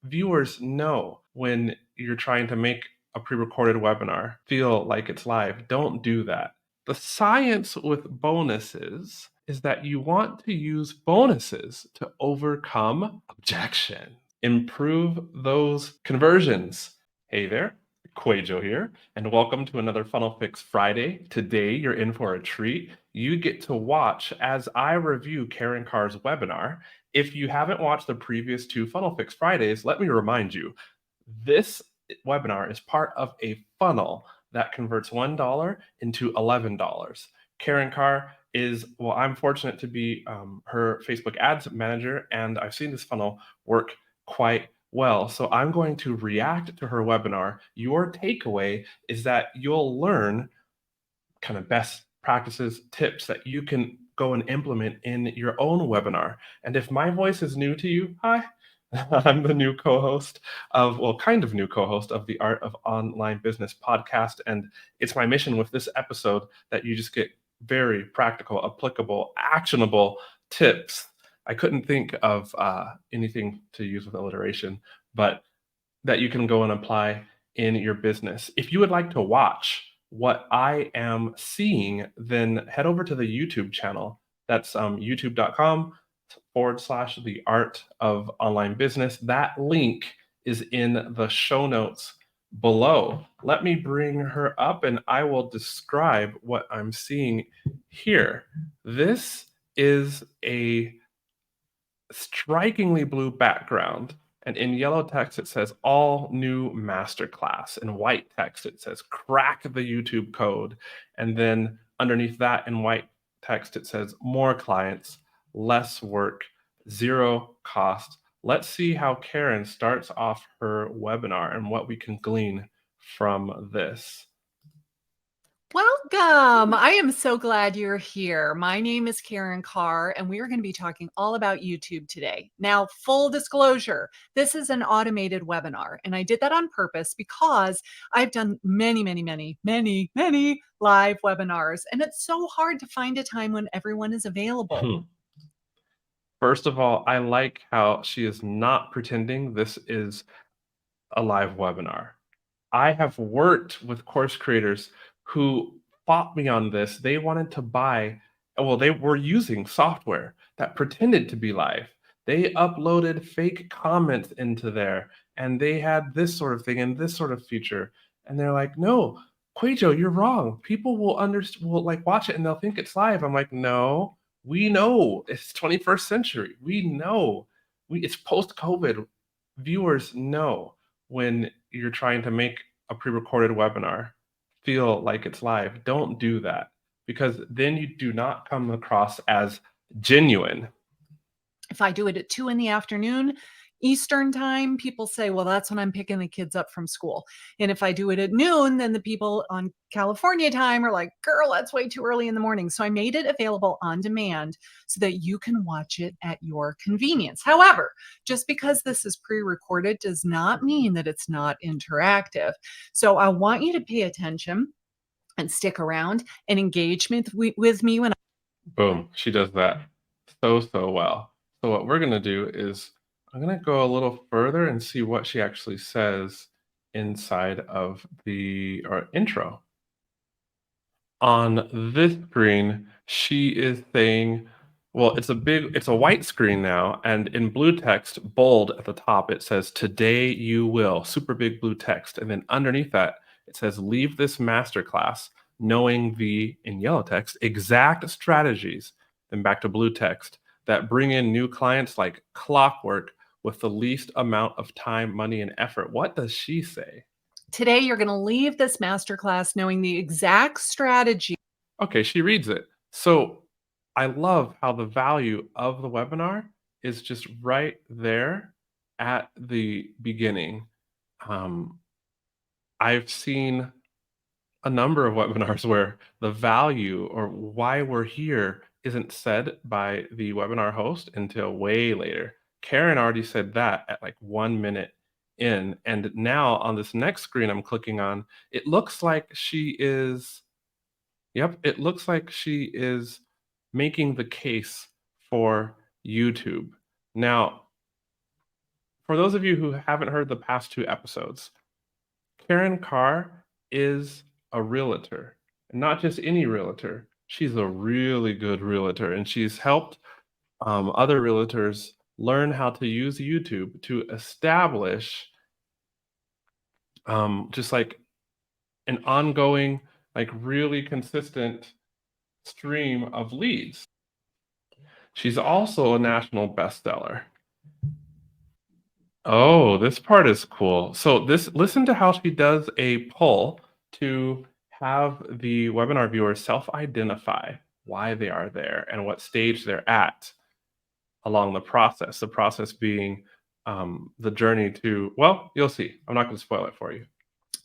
viewers know when you're trying to make a pre-recorded webinar feel like it's live. Don't do that. The science with bonuses is that you want to use bonuses to overcome objection, improve those conversions. Hey there, QUÄY.jo here, and welcome to another Funnel Fix Friday. Today, you're in for a treat. You get to watch as I review Karin Carr's webinar. If you haven't watched the previous two Funnel Fix Fridays, let me remind you, this webinar is part of a funnel that converts $1 into $11. Karin Carr is, well, I'm fortunate to be her Facebook ads manager, and I've seen this funnel work quite well. So I'm going to react to her webinar. Your takeaway is that you'll learn kind of best practices, tips that you can go and implement in your own webinar. And if my voice is new to you, hi, I'm the new co-host of, well, kind of new co-host of the Art of Online Business podcast. And it's my mission with this episode that you just get very practical, applicable, actionable tips. I couldn't think of anything to use with alliteration, but that you can go and apply in your business. If you would like to watch what I am seeing, then head over to the YouTube channel. That's youtube.com/the art of online business. That link is in the show notes below. Let me bring her up and I will describe what I'm seeing here. This is a strikingly blue background, and in yellow text it says all new masterclass. In white text it says crack the YouTube code, and then underneath that in white text it says more clients, less work, zero cost. Let's see how Karin starts off her webinar and what we can glean from this. Welcome. I am so glad you're here. My name is Karin Carr, and we are going to be talking all about YouTube today. Now, full disclosure, this is an automated webinar, and I did that on purpose because I've done many live webinars, and it's so hard to find a time when everyone is available. First of all, I like how she is not pretending this is a live webinar. I have worked with course creators who fought me on this. They wanted to buy, well, they were using software that pretended to be live. They uploaded fake comments into there, and they had this sort of thing and this sort of feature. And they're like, no, QUÄY.jo, you're wrong. People will like watch it and they'll think it's live. I'm like, no, we know it's 21st century. We know it's post-COVID. Viewers know when you're trying to make a pre-recorded webinar feel like it's live. Don't do that, because then you do not come across as genuine. If I do it at 2 in the afternoon, Eastern time, people say, well, that's when I'm picking the kids up from school. And if I do it at noon, then the people on California time are like, girl, that's way too early in the morning. So I made it available on demand so that you can watch it at your convenience. However, just because this is pre-recorded does not mean that it's not interactive. So I want you to pay attention and stick around and engage with me when Boom, she does that so well. So what we're gonna do is I'm gonna go a little further and see what she actually says inside of the intro. On this screen, she is saying, well, it's a white screen now, and in blue text, bold at the top, it says, today you will, super big blue text. And then underneath that, it says, leave this masterclass knowing the, in yellow text, exact strategies, then back to blue text, that bring in new clients like clockwork with the least amount of time, money, and effort. What does she say? today you're going to leave this masterclass knowing the exact strategy. Okay, she reads it. So I love how the value of the webinar is just right there at the beginning. I've seen a number of webinars where the value or why we're here isn't said by the webinar host until way later. Karin already said that at like 1 minute in. And now on this next screen I'm clicking on, it looks like she is, yep, it looks like she is making the case for YouTube. Now, For those of you who haven't heard the past 2 episodes, Karin Carr is a realtor, and not just any realtor. She's a really good realtor, and she's helped other realtors learn how to use YouTube to establish just like an ongoing, like really consistent stream of leads. She's also a national bestseller. Oh, this part is cool. So listen to how she does a poll to have the webinar viewers self-identify why they are there and what stage they're at along the process. The process being the journey to, well, you'll see. I'm not going to spoil it for you.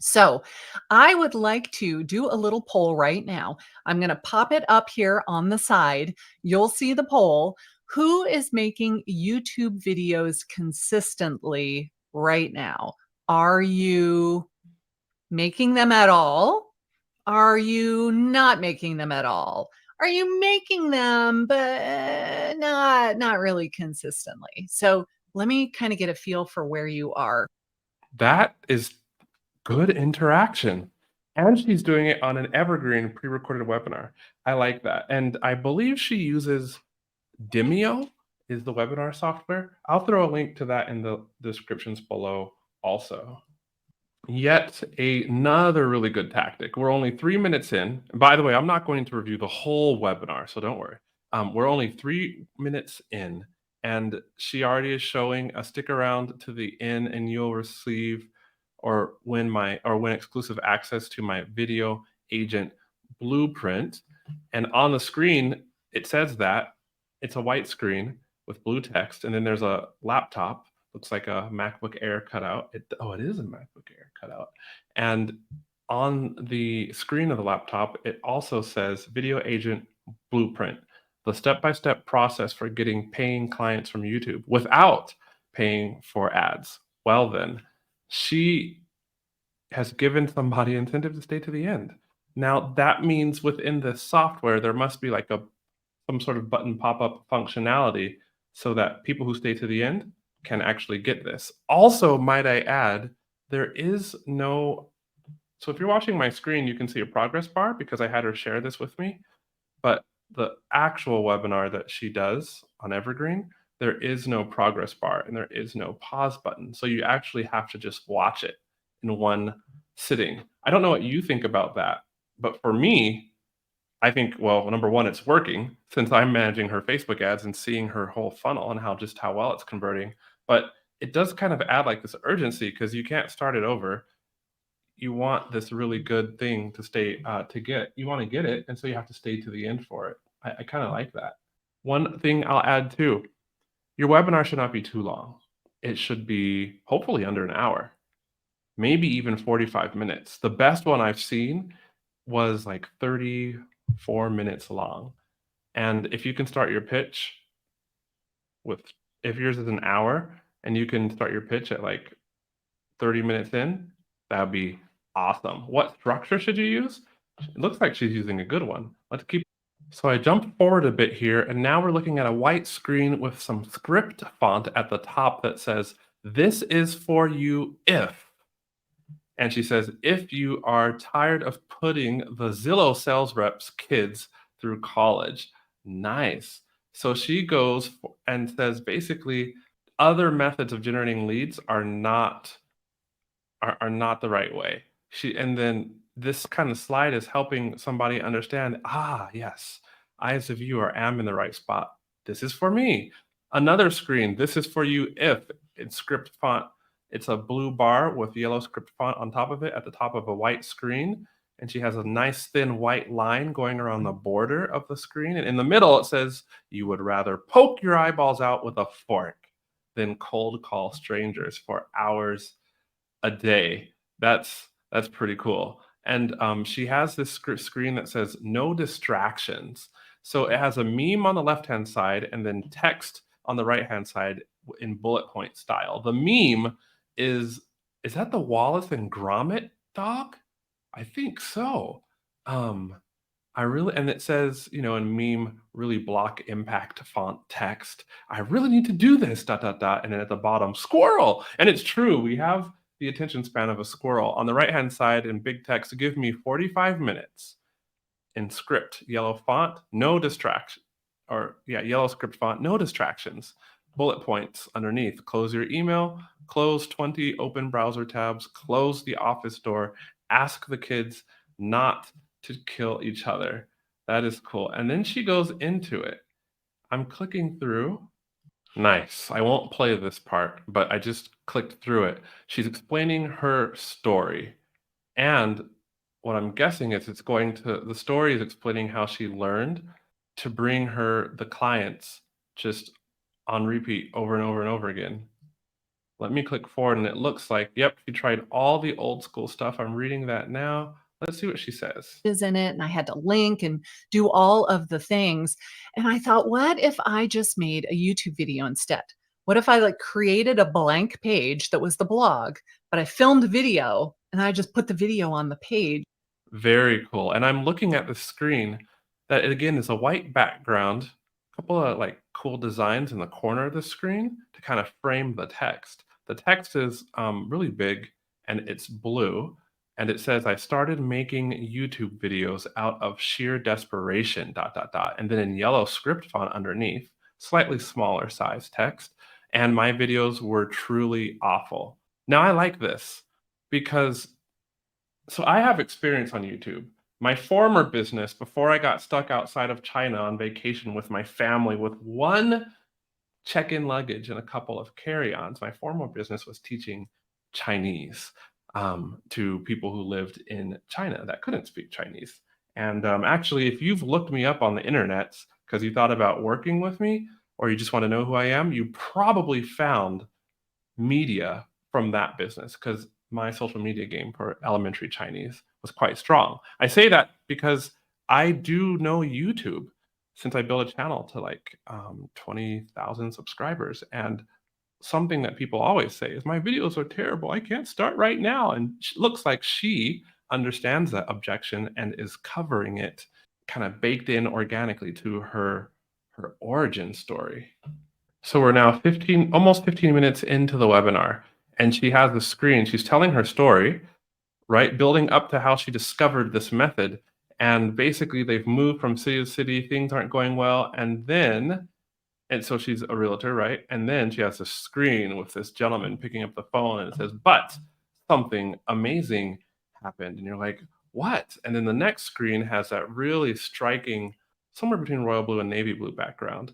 So I would like to do a little poll right now. I'm going to pop it up here on the side. You'll see the poll. Who is making YouTube videos consistently right now? Are you making them at all? Are you not making them at all? Are you making them, but not really consistently? So let me kind of get a feel for where you are. That is good interaction. And she's doing it on an Evergreen pre-recorded webinar. I like that. And I believe she uses Demio is the webinar software. I'll throw a link to that in the descriptions below also. Yet another really good tactic. We're only 3 minutes in. By the way, I'm not going to review the whole webinar, so don't worry. We're only 3 minutes in, and she already is showing a stick around to the end, and you'll receive or win exclusive access to my video agent blueprint. And on the screen, it says that it's a white screen with blue text, and then there's a laptop. Looks like a MacBook Air cutout. It is a MacBook Air cutout. And on the screen of the laptop, it also says Video Agent Blueprint, the step-by-step process for getting paying clients from YouTube without paying for ads. Well then, she has given somebody incentive to stay to the end. Now that means within the software, there must be like some sort of button pop-up functionality so that people who stay to the end can actually get this. Also, might I add, there is no, so if you're watching my screen, you can see a progress bar because I had her share this with me, but the actual webinar that she does on Evergreen, there is no progress bar and there is no pause button. So you actually have to just watch it in one sitting. I don't know what you think about that, but for me, I think, well, number one, it's working since I'm managing her Facebook ads and seeing her whole funnel and how well it's converting. But it does kind of add like this urgency because you can't start it over. You want this really good thing to stay to get. You want to get it, and so you have to stay to the end for it. I kind of like that. One thing I'll add too, your webinar should not be too long. It should be hopefully under an hour, maybe even 45 minutes. The best one I've seen was like 34 minutes long. And if you can start your pitch if yours is an hour and you can start your pitch at like 30 minutes in, that would be awesome. What structure should you use? It looks like she's using a good one. Let's keep. So I jumped forward a bit here, and now we're looking at a white screen with some script font at the top that says, "This is for you if." And she says, "If you are tired of putting the Zillow sales reps' kids through college." Nice. So she goes and says basically other methods of generating leads are not the right way. And then this kind of slide is helping somebody understand, yes, I as a viewer am in the right spot. This is for me. Another screen, this is for you if it's script font. It's a blue bar with yellow script font on top of it at the top of a white screen. And she has a nice thin white line going around the border of the screen. And in the middle, it says, "You would rather poke your eyeballs out with a fork than cold call strangers for hours a day." That's pretty cool. And she has this screen that says "No distractions." So it has a meme on the left-hand side and then text on the right-hand side in bullet point style. The meme is that the Wallace and Gromit dog? I think so. Um, and it says, in meme, really block impact font text. I really need to do this, dot, dot, dot. And then at the bottom, squirrel. And it's true. We have the attention span of a squirrel. On the right-hand side in big text, give me 45 minutes in script, yellow font, no distraction. Or yeah, yellow script font, no distractions. Bullet points underneath. Close your email, close 20 open browser tabs, close the office door, ask the kids not to kill each other. That is cool. And then she goes into it. I'm clicking through. Nice. I won't play this part, but I just clicked through it. She's explaining her story. And what I'm guessing is the story is explaining how she learned to bring the clients just on repeat over and over and over again. Let me click forward and it looks like, yep, she tried all the old school stuff. I'm reading that now. Let's see what she says. Is in it, and I had to link and do all of the things. And I thought, what if I just made a YouTube video instead? What if I created a blank page that was the blog, but I filmed video and I just put the video on the page? Very cool. And I'm looking at the screen that again is a white background, a couple of cool designs in the corner of the screen to kind of frame the text. The text is really big and it's blue. And it says, I started making YouTube videos out of sheer desperation, dot, dot, dot. And then in yellow script font underneath, slightly smaller size text. And my videos were truly awful. Now I like this because I have experience on YouTube. My former business, before I got stuck outside of China on vacation with my family with one check-in luggage and a couple of carry-ons, my former business was teaching Chinese to people who lived in China that couldn't speak Chinese. And actually, if you've looked me up on the internet because you thought about working with me or you just want to know who I am, you probably found media from that business because my social media game for elementary Chinese was quite strong. I say that because I do know YouTube since I built a channel to 20,000 subscribers. And something that people always say is, my videos are terrible. I can't start right now. And looks like she understands that objection and is covering it kind of baked in organically to her origin story. So we're now almost 15 minutes into the webinar, and she has the screen. She's telling her story, right? Building up to how she discovered this method. And basically they've moved from city to city, things aren't going well. And so she's a realtor, right? And then she has a screen with this gentleman picking up the phone and it says, but something amazing happened. And you're like, what? And then the next screen has that really striking, somewhere between royal blue and navy blue background.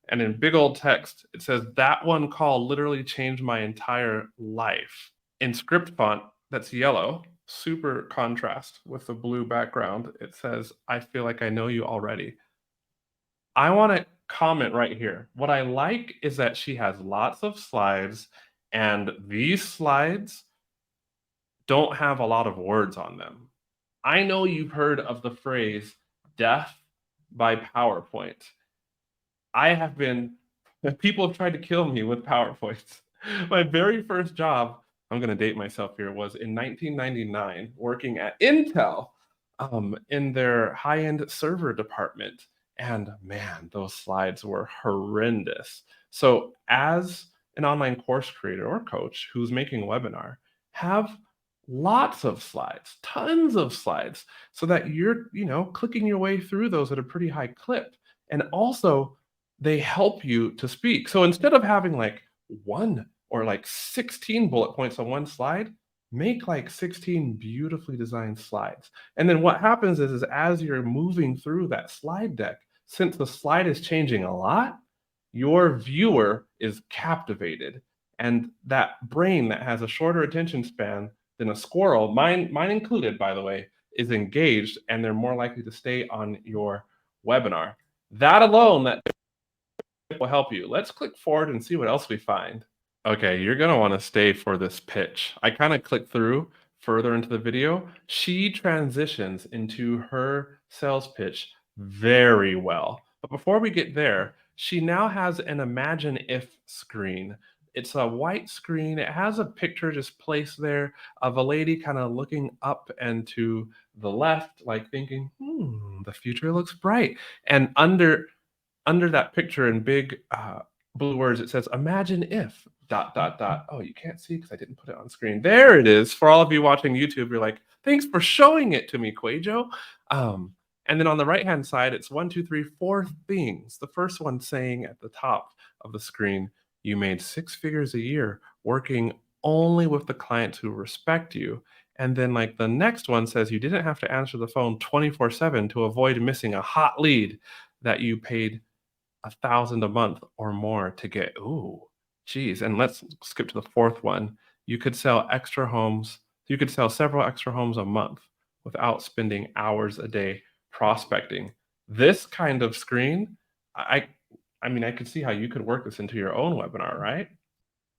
And in big old text, it says, that one call literally changed my entire life. In script font, that's yellow, super contrast with the blue background. It says, I feel like I know you already. I want to comment right here. What I like is that she has lots of slides, and these slides don't have a lot of words on them. I know you've heard of the phrase death by PowerPoint. People have tried to kill me with PowerPoints. My very first job, I'm going to date myself here, was in 1999 working at Intel in their high-end server department. And man, those slides were horrendous. So as an online course creator or coach who's making a webinar, have lots of slides, tons of slides, so that you're, clicking your way through those at a pretty high clip. And also, they help you to speak. So instead of having one or 16 bullet points on one slide, make 16 beautifully designed slides. And then what happens is as you're moving through that slide deck, since the slide is changing a lot, your viewer is captivated. And that brain that has a shorter attention span than a squirrel, mine included, by the way, is engaged, and they're more likely to stay on your webinar. That alone, that will help you. Let's click forward and see what else we find. Okay, you're going to want to stay for this pitch. I kind of clicked through further into the video. She transitions into her sales pitch very well. But before we get there, she now has an imagine if screen. It's a white screen. It has a picture just placed there of a lady kind of looking up and to the left, like thinking, the future looks bright. And under that picture in big blue words, it says, imagine if dot dot dot. Oh, you can't see because I didn't put it on screen. There it is. For all of you watching YouTube, you're like, thanks for showing it to me, QUAY.jo. Um, and then on the right hand side, it's 1, 2, 3, 4 things. The first one saying at the top of the screen, you made 6 figures a year working only with the clients who respect you. And then, like, the next one says you didn't have to answer the phone 24/7 to avoid missing a hot lead that you paid 1,000 a month or more to get. Ooh, geez. And let's skip to the fourth one. You could sell extra homes. You could sell several extra homes a month without spending hours a day prospecting. This kind of screen, I I mean, I could see how you could work this into your own webinar, right?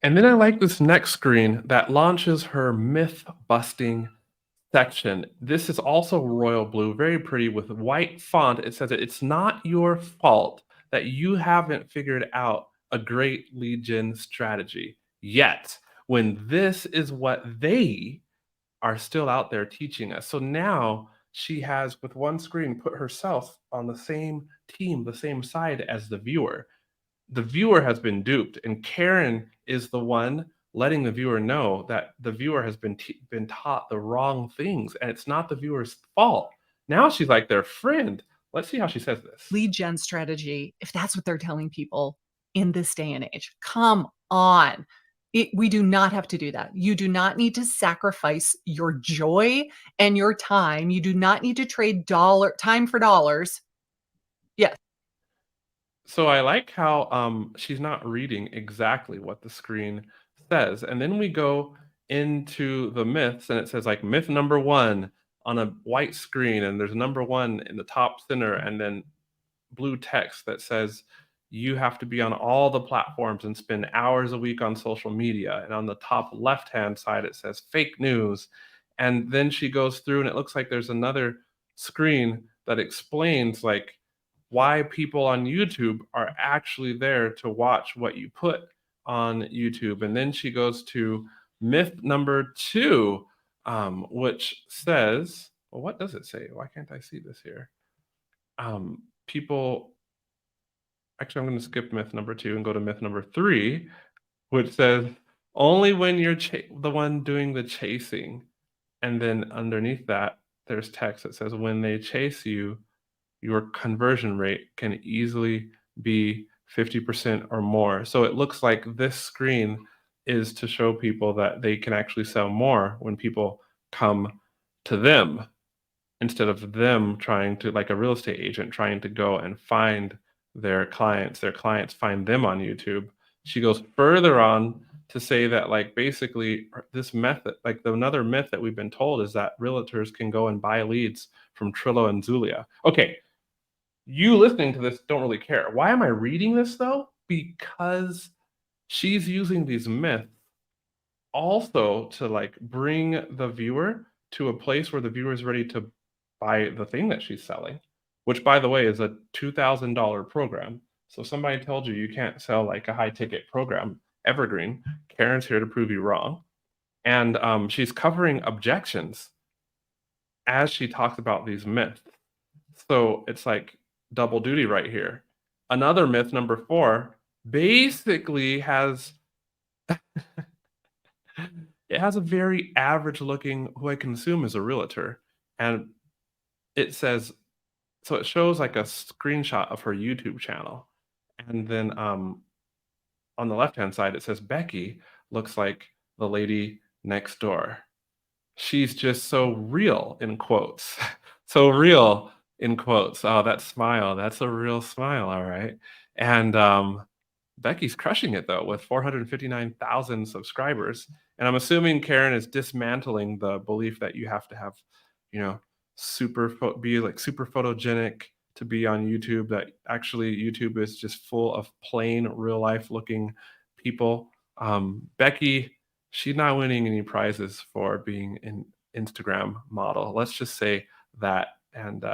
And then I like this next screen that launches her myth busting section. This is also royal blue, very pretty with white font. It says it's not your fault that you haven't figured out a great lead gen strategy yet, when this is what they are still out there teaching us. So now she has, with one screen, put herself on the same team, the same side as the viewer. The viewer has been duped, and Karin is the one letting the viewer know that the viewer has been taught the wrong things, and it's not the viewer's fault. Now she's like their friend. Let's see how she says this. Lead gen strategy, if that's what they're telling people in this day and age. Come on. We do not have to do that. You do not need to sacrifice your joy and your time. You do not need to trade time for dollars. Yes. So I like how she's not reading exactly what the screen says. And then we go into the myths, and it says like myth number 1 on a white screen, and there's number 1 in the top center, and then blue text that says you have to be on all the platforms and spend hours a week on social media. And on the top left hand side, it says fake news. And then she goes through, and it looks like there's another screen that explains like why people on YouTube are actually there to watch what you put on YouTube. And then she goes to myth number 2, which says, well, what does it say? Why can't I see this here? People, actually, I'm going to skip myth number 2 and go to myth number 3, which says only when you're the one doing the chasing. And then underneath that, there's text that says when they chase you, your conversion rate can easily be 50% or more. So it looks like this screen is to show people that they can actually sell more when people come to them, instead of them trying to, like a real estate agent, trying to go and find their clients find them on YouTube. She goes further on to say that, like, basically this method, like another myth that we've been told, is that realtors can go and buy leads from Trillo and Zulia. Okay, you listening to this don't really care. Why am I reading this though? Because she's using these myths also to like bring the viewer to a place where the viewer is ready to buy the thing that she's selling, which, by the way, is a $2,000 program. So somebody told you you can't sell like a high ticket program, Evergreen. Karin's here to prove you wrong. And she's covering objections as she talks about these myths. So it's like double duty right here. Another myth, number 4, basically has it has a very average looking who I can assume is a realtor. And it says, so it shows like a screenshot of her YouTube channel. And then on the left hand side, it says Becky looks like the lady next door. She's just so real, in quotes. So real, in quotes. Oh, that smile. That's a real smile. All right. And Becky's crushing it though with 459,000 subscribers. And I'm assuming Karin is dismantling the belief that you have to have, you know, be like super photogenic to be on YouTube. That actually YouTube is just full of plain real life looking people. Becky, she's not winning any prizes for being an Instagram model. Let's just say that, and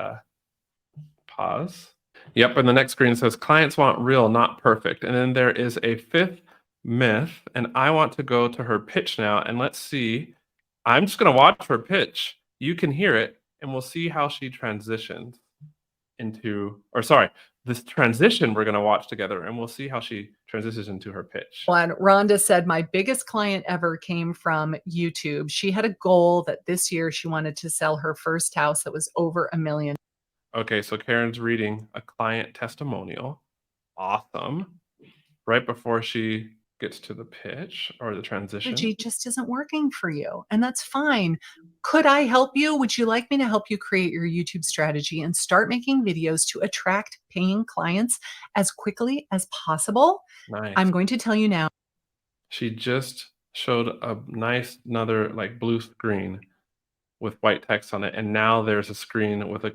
pause. Yep, and the next screen says clients want real, not perfect. And then there is a 5th myth, and I want to go to her pitch now, and let's see. I'm just going to watch her pitch. You can hear it, and we'll see how she transitions into, or sorry, this transition we're going to watch together, and we'll see how she transitions into her pitch. And Rhonda said, my biggest client ever came from YouTube. She had a goal that this year she wanted to sell her first house that was over $1 million. Okay, so Karen's reading a client testimonial. Awesome. Right before she gets to the pitch or the transition. Strategy just isn't working for you, and that's fine. Could I help you? Would you like me to help you create your YouTube strategy and start making videos to attract paying clients as quickly as possible? Nice. I'm going to tell you now. She just showed a nice another like blue screen with white text on it, and now there's a screen with a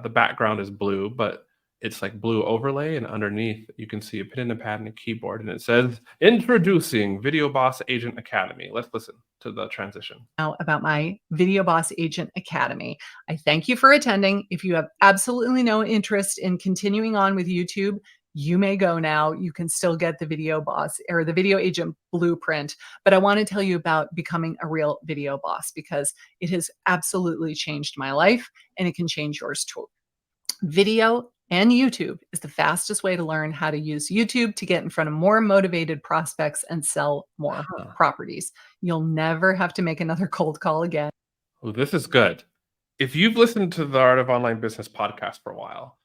the background is blue, but it's like blue overlay, and underneath you can see a pen and a pad and a keyboard, and it says introducing Video Boss Agent Academy. Let's listen to the transition. Now about my Video Boss Agent Academy. I thank you for attending. If you have absolutely no interest in continuing on with YouTube, you may go now. You can still get the Video Boss or the Video Agent Blueprint. But I want to tell you about becoming a real video boss because it has absolutely changed my life and it can change yours too. Video and YouTube is the fastest way to learn how to use YouTube to get in front of more motivated prospects and sell more properties. You'll never have to make another cold call again. Oh, this is good. If you've listened to the Art of Online Business podcast for a while,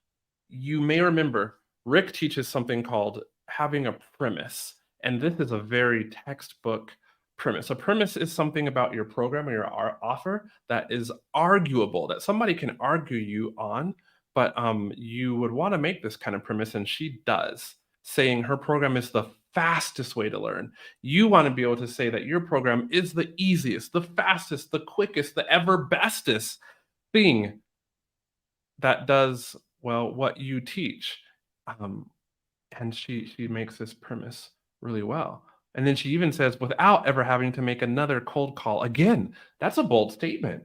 you may remember Rick teaches something called having a premise. And this is a very textbook premise. A premise is something about your program or your offer that is arguable, that somebody can argue you on, but you would want to make this kind of premise, and she does, saying her program is the fastest way to learn. You want to be able to say that your program is the easiest, the fastest, the quickest, the ever bestest thing that does, well, what you teach. And she makes this premise really well. And then she even says, without ever having to make another cold call again. That's a bold statement.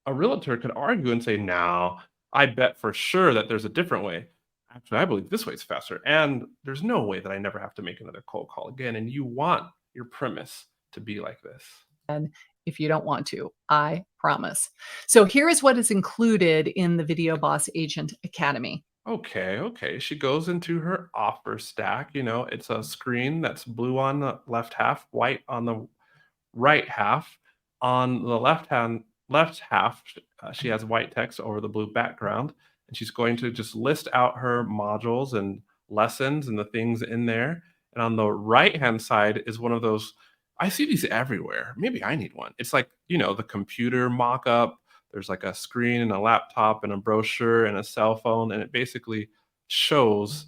A realtor could argue and say, no, I bet for sure that there's a different way. Actually, I believe this way is faster. And there's no way that I never have to make another cold call again. And you want your premise to be like this. And if you don't want to, I promise. So here is what is included in the Video Boss Agent Academy. Okay. She goes into her offer stack. You know, it's a screen that's blue on the left half, white on the right half. On the left half, she has white text over the blue background, and she's going to just list out her modules and lessons and the things in there. And on the right-hand side is one of those, I see these everywhere. Maybe I need one. It's like, you know, the computer mock-up. There's like a screen and a laptop and a brochure and a cell phone, and it basically shows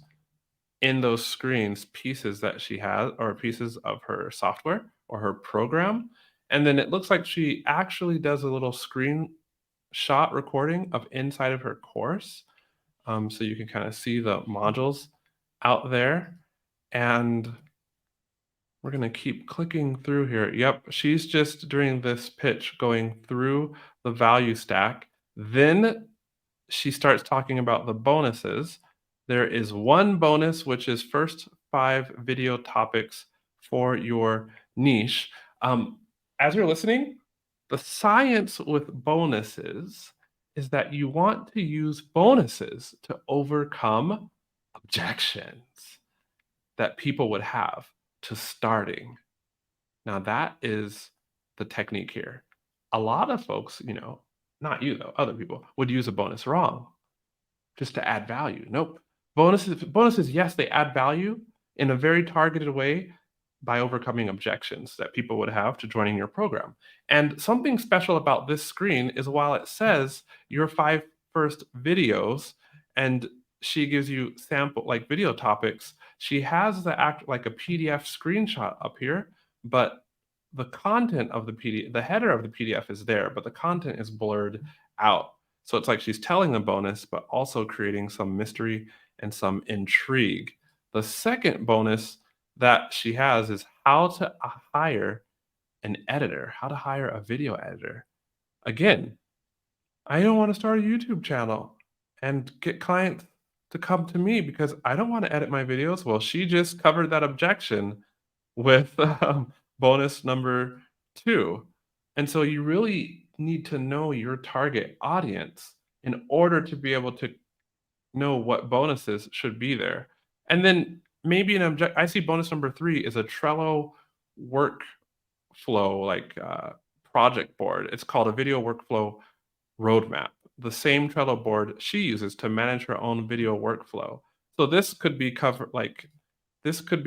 in those screens pieces that she has or pieces of her software or her program. And then it looks like she actually does a little screenshot recording of inside of her course. So you can kind of see the modules out there. And we're going to keep clicking through here. Yep, she's just during this pitch going through the value stack. Then she starts talking about the bonuses. There is one bonus, which is first 5 video topics for your niche. As you're listening, the science with bonuses is that you want to use bonuses to overcome objections that people would have to starting. Now that is the technique here. A lot of folks, you know, not you though, other people would use a bonus wrong just to add value. Nope. Bonuses, yes, they add value in a very targeted way by overcoming objections that people would have to joining your program. And something special about this screen is while it says your 5 first videos and she gives you sample like video topics, she has the like a PDF screenshot up here, but the content of the PDF, the header of the PDF is there, but the content is blurred out. So it's like she's telling a bonus, but also creating some mystery and some intrigue. The second bonus that she has is how to hire an editor, how to hire a video editor. Again, I don't want to start a YouTube channel and get clients to come to me because I don't want to edit my videos. Well, she just covered that objection with bonus number 2. And so you really need to know your target audience in order to be able to know what bonuses should be there. And then maybe I see bonus number 3 is a Trello workflow, like, project board. It's called a video workflow roadmap, the same Trello board she uses to manage her own video workflow. So this could be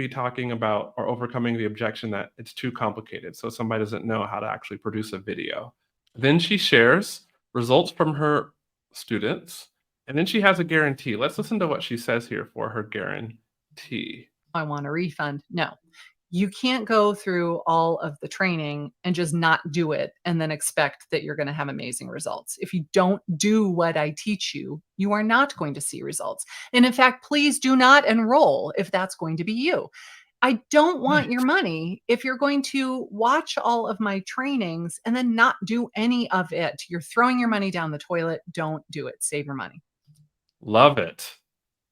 talking about or overcoming the objection that it's too complicated, so somebody doesn't know how to actually produce a video. Then she shares results from her students, and then she has a guarantee. Let's listen to what she says here for her guarantee. I want a refund. No. You can't go through all of the training and just not do it and then expect that you're going to have amazing results. If you don't do what I teach you, you are not going to see results. And in fact, please do not enroll if that's going to be you. I don't want Right. your money if you're going to watch all of my trainings and then not do any of it. You're throwing your money down the toilet. Don't do it. Save your money. Love it.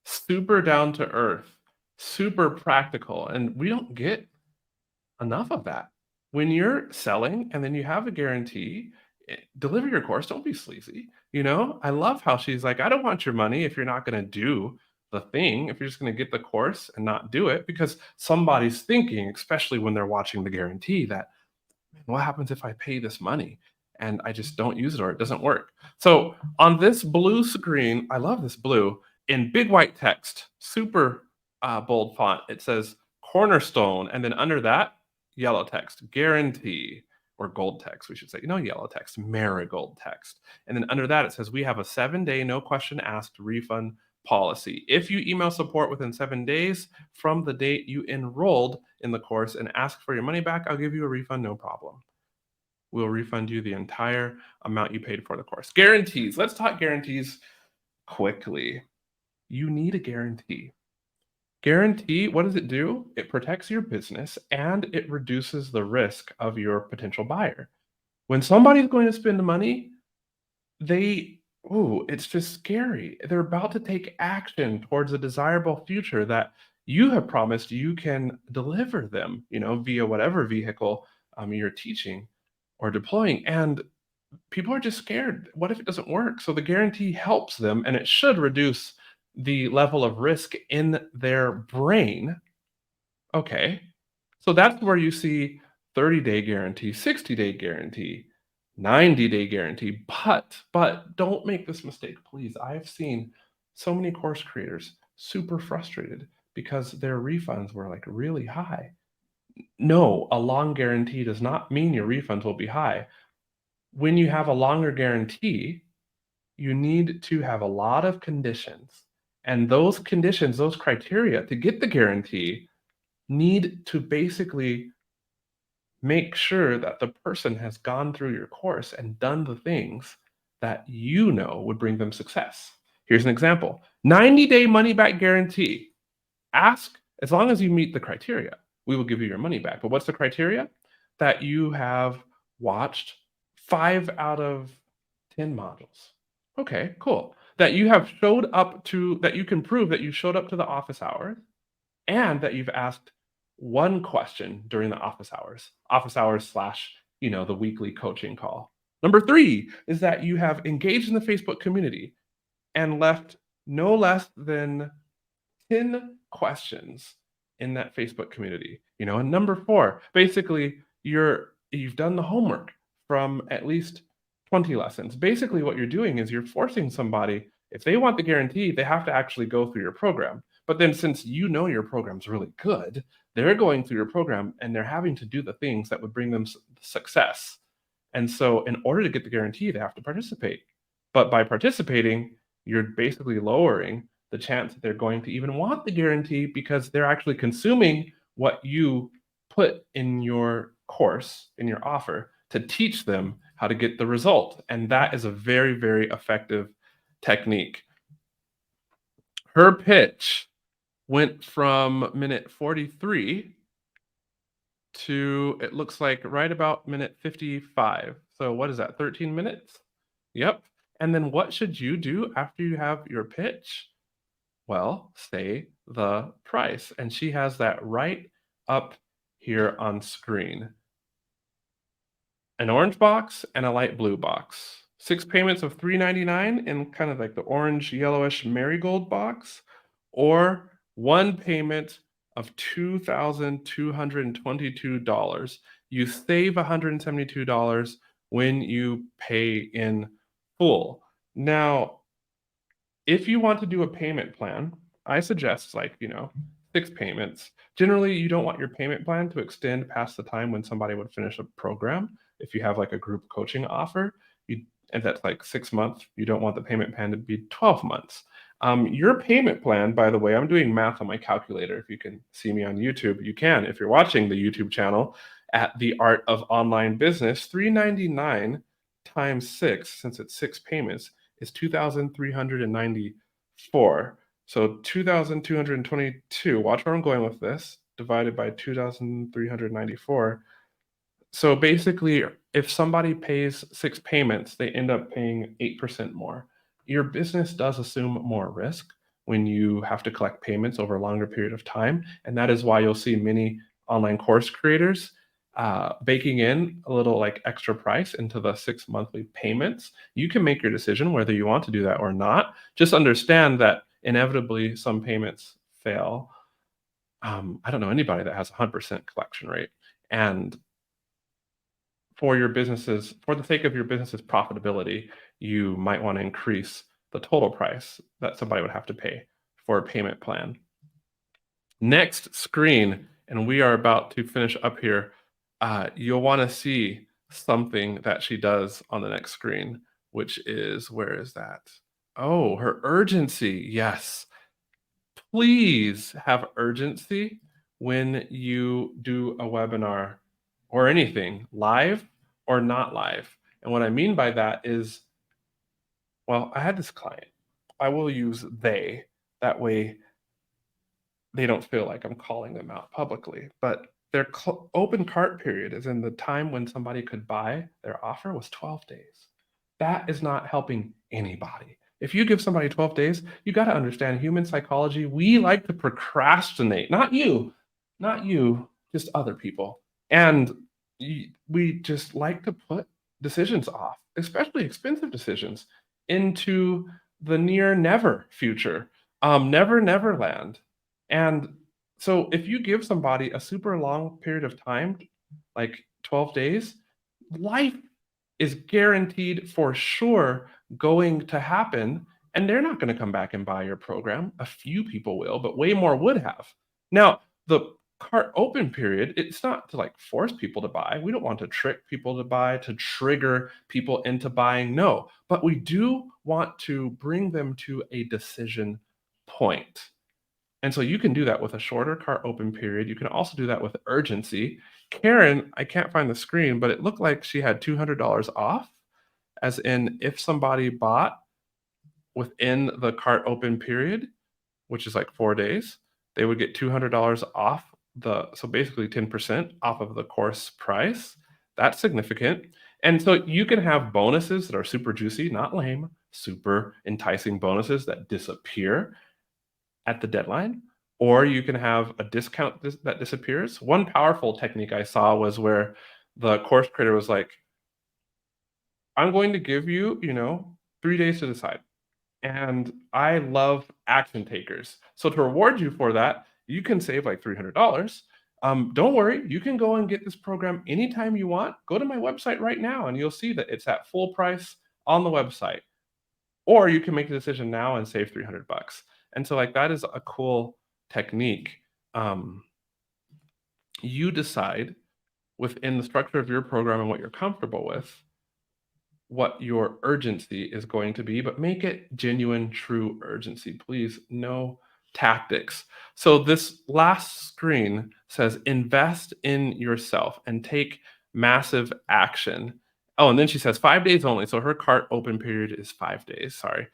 Super down to earth, super practical, and we don't get enough of that. When you're selling and then you have a guarantee, deliver your course, don't be sleazy, you know? I love how she's like, "I don't want your money if you're not gonna do the thing, if you're just gonna get the course and not do it," because somebody's thinking, especially when they're watching the guarantee, that, "Man, what happens if I pay this money and I just don't use it or it doesn't work?" So, on this blue screen, I love this blue, in big white text, super, bold font, it says, "Cornerstone," and then under that, yellow text, "Guarantee," or gold text, we should say. No yellow text, marigold text. And then under that, it says, "We have a 7-day, no question asked refund policy. If you email support within 7 days from the date you enrolled in the course and ask for your money back, I'll give you a refund, no problem. We'll refund you the entire amount you paid for the course." Guarantees. Let's talk guarantees quickly. You need a guarantee. Guarantee, what does it do? It protects your business and it reduces the risk of your potential buyer. When somebody's going to spend money, they, ooh, it's just scary. They're about to take action towards a desirable future that you have promised you can deliver them, via whatever vehicle you're teaching or deploying. And people are just scared. What if it doesn't work? So the guarantee helps them and it should reduce the level of risk in their brain. Okay. So that's where you see 30-day guarantee, 60-day guarantee, 90-day guarantee. But don't make this mistake, please. I have seen so many course creators super frustrated because their refunds were like really high. No, a long guarantee does not mean your refunds will be high. When you have a longer guarantee, you need to have a lot of conditions. And those conditions, those criteria to get the guarantee need to basically make sure that the person has gone through your course and done the things that you know would bring them success. Here's an example: 90-day money back guarantee. Ask, as long as you meet the criteria, we will give you your money back. But what's the criteria? That you have watched 5 out of 10 modules. Okay, cool. That you have showed up to, that you can prove that you showed up to the office hours and that you've asked one question during the office hours slash, the weekly coaching call. Number 3 is that you have engaged in the Facebook community and left no less than 10 questions in that Facebook community. And number 4, basically you've done the homework from at least 20 lessons. Basically what you're doing is you're forcing somebody, if they want the guarantee, they have to actually go through your program. But then since your program's really good, they're going through your program and they're having to do the things that would bring them success. And so in order to get the guarantee, they have to participate. But by participating, you're basically lowering the chance that they're going to even want the guarantee because they're actually consuming what you put in your course, in your offer, to teach them how to get the result. And that is a very, very effective technique. Her pitch went from minute 43 to, it looks like, right about minute 55. So what is that, 13 minutes? Yep. And then what should you do after you have your pitch? Well, say the price. And she has that right up here on screen. an orange box and a light blue box. 6 payments of $3.99 in kind of like the orange, yellowish marigold box, or 1 payment of $2,222. You save $172 when you pay in full. Now, if you want to do a payment plan, I suggest like, 6 payments. Generally, you don't want your payment plan to extend past the time when somebody would finish a program. If you have like a group coaching offer, you and that's like 6 months, you don't want the payment plan to be 12 months. Your payment plan, by the way, I'm doing math on my calculator. If you can see me on YouTube, you can. If you're watching the YouTube channel at The Art of Online Business, $399 times 6, since it's 6 payments, is 2,394. So 2,222, watch where I'm going with this, divided by 2,394. So basically, if somebody pays 6 payments, they end up paying 8% more. Your business does assume more risk when you have to collect payments over a longer period of time. And that is why you'll see many online course creators baking in a little like extra price into the 6 monthly payments. You can make your decision whether you want to do that or not. Just understand that inevitably some payments fail. I don't know anybody that has a 100% collection rate. And for the sake of your business's profitability, you might want to increase the total price that somebody would have to pay for a payment plan. Next screen, and we are about to finish up here. You'll want to see something that she does on the next screen, which is, where is that? Oh, her urgency. Yes. Please have urgency when you do a webinar or anything, live or not live. And what I mean by that is, well, I had this client. I will use they. That way they don't feel like I'm calling them out publicly. But their open cart period, is in the time when somebody could buy their offer, was 12 days. That is not helping anybody. If you give somebody 12 days, you got to understand human psychology. We like to procrastinate, not you, just other people. And we just like to put decisions off, especially expensive decisions, into the near never future, never land. And so if you give somebody a super long period of time, like 12 days, life is guaranteed for sure going to happen, and they're not going to come back and buy your program. A few people will, but way more would have. Now, the cart open period, it's not to like force people to buy. We don't want to trick people to buy, to trigger people into buying. No, but we do want to bring them to a decision point. And so you can do that with a shorter cart open period. You can also do that with urgency. Karin, I can't find the screen, but it looked like she had $200 off, as in if somebody bought within the cart open period, which is like 4 days, they would get $200 off so basically 10% off of the course price. That's significant. And so you can have bonuses that are super juicy, not lame, super enticing bonuses that disappear at the deadline, or you can have a discount that disappears. One powerful technique I saw was where the course creator was like, I'm going to give you, 3 days to decide. And I love action takers. So to reward you for that, you can save like $300. Don't worry, you can go and get this program anytime you want. Go to my website right now and you'll see that it's at full price on the website. Or you can make a decision now and save $300. And so like that is a cool technique. You decide within the structure of your program and what you're comfortable with, what your urgency is going to be, but make it genuine, true urgency. Please, no tactics. So this last screen says invest in yourself and take massive action. Oh, and then she says 5 days only. So her cart open period is 5 days. Sorry.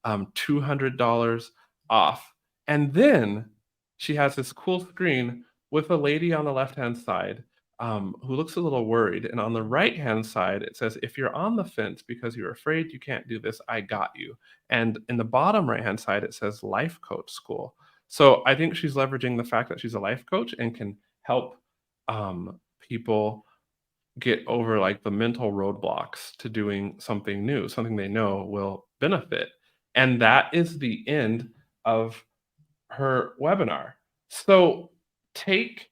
$200 off. And then she has this cool screen with a lady on the left-hand side who looks a little worried. And on the right-hand side, it says, if you're on the fence because you're afraid you can't do this, I got you. And in the bottom right-hand side, it says Life Coach School. So I think she's leveraging the fact that she's a life coach and can help people get over like the mental roadblocks to doing something new, something they know will benefit. And that is the end of her webinar. So take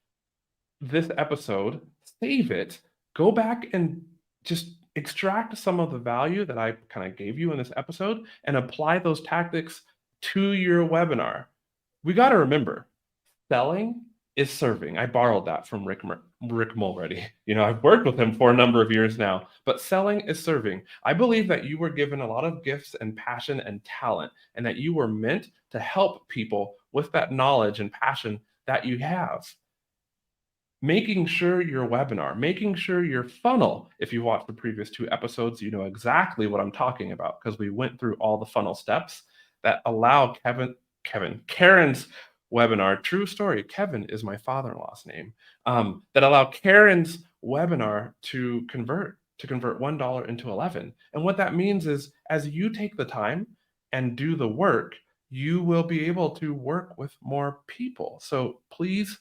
this episode, save it, go back and just extract some of the value that I kind of gave you in this episode and apply those tactics to your webinar. We got to remember, selling is serving. I borrowed that from Rick Mulready. I've worked with him for a number of years now, but selling is serving. I believe that you were given a lot of gifts and passion and talent, and that you were meant to help people with that knowledge and passion that you have. Making sure your webinar, making sure your funnel, if you watched the previous 2 episodes, you know exactly what I'm talking about because we went through all the funnel steps that allow Karen's webinar, true story, Kevin is my father-in-law's name, that allow Karen's webinar to convert $1 into 11. And what that means is as you take the time and do the work, you will be able to work with more people. So please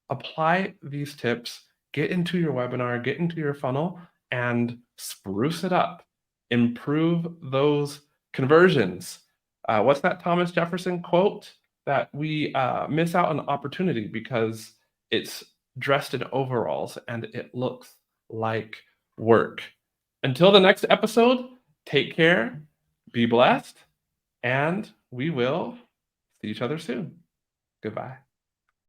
apply these tips, get into your webinar, get into your funnel, and spruce it up. Improve those conversions. What's that Thomas Jefferson quote? That we miss out on opportunity because it's dressed in overalls and it looks like work. Until the next episode, take care, be blessed, and we will see each other soon. Goodbye.